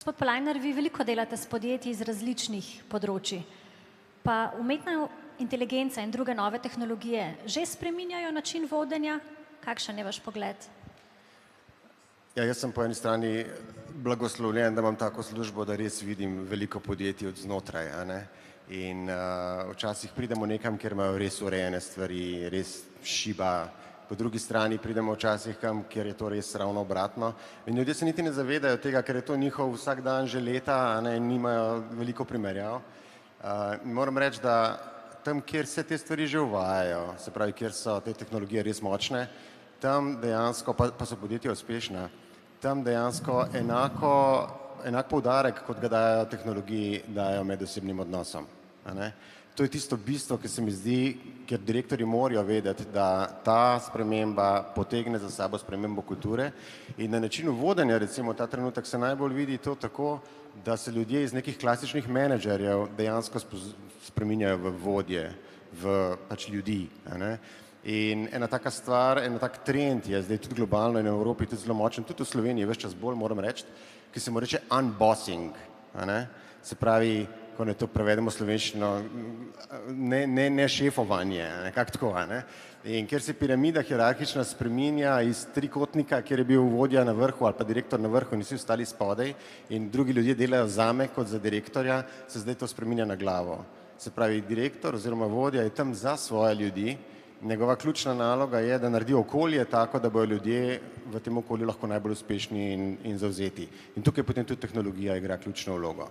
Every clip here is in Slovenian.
Gospod Polajner, vi veliko delate s podjetji iz različnih področij. Pa umetna inteligenca in druge nove tehnologije že spreminjajo način vodenja? Kakšen je vaš pogled? Ja, jaz sem po eni strani blagoslovljen, da imam tako službo, da res vidim veliko podjetij od znotraj. In včasih pridemo nekam, kjer imajo res urejene stvari, res šiba. Po drugi strani pridemo včasih kam, kjer je to res ravno obratno. In ljudje se niti ne zavedajo tega, ker je to njihov vsak dan že leta in nimajo veliko primerjav. Moram reči, da tam, kjer se te stvari že uvajajo, se pravi, kjer so te tehnologije res močne, tam dejansko, pa so podjetja uspešna, tam dejansko enak poudarek, kot ga dajo tehnologiji, dajo medosebnim odnosom. To je tisto bistvo, ki se mi zdi, ker direktorji morajo vedeti, da ta sprememba potegne za sabo spremembo kulture in na načinu vodenja, recimo ta trenutek se najbolj vidi to tako, da se ljudje iz nekih klasičnih menedžerjev dejansko spreminjajo v vodje, v pač ljudi. In ena taka stvar, en tak trend je zdaj tudi globalno in v Evropi tudi zelo močen, tudi v Sloveniji več čas bolj, moram reči, ki se mu reče unbossing. Se pravi, ko ne to prevedemo slovenščino, ne šefovanje, nekako tako. In ker se piramida hierarhična spreminja iz trikotnika, kjer je bil vodja na vrhu ali pa direktor na vrhu in vsi ostali spodaj in drugi ljudje delajo zame kot za direktorja, se zdaj to spreminja na glavo. Se pravi, direktor oziroma vodja je tam za svoje ljudi. Njegova ključna naloga je, da naredi okolje tako, da bodo ljudje v tem okolju lahko najbolj uspešni in zavzeti. In tukaj potem tudi tehnologija igra ključno vlogo.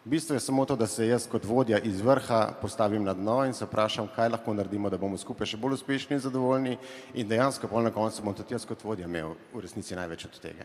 V bistvu je samo to, da se jaz kot vodja iz vrha postavim na dno in se vprašam, kaj lahko naredimo, da bomo skupaj še bolj uspešni in zadovoljni in dejansko pol na koncu bom tudi jaz kot vodja imel v resnici največ od tega.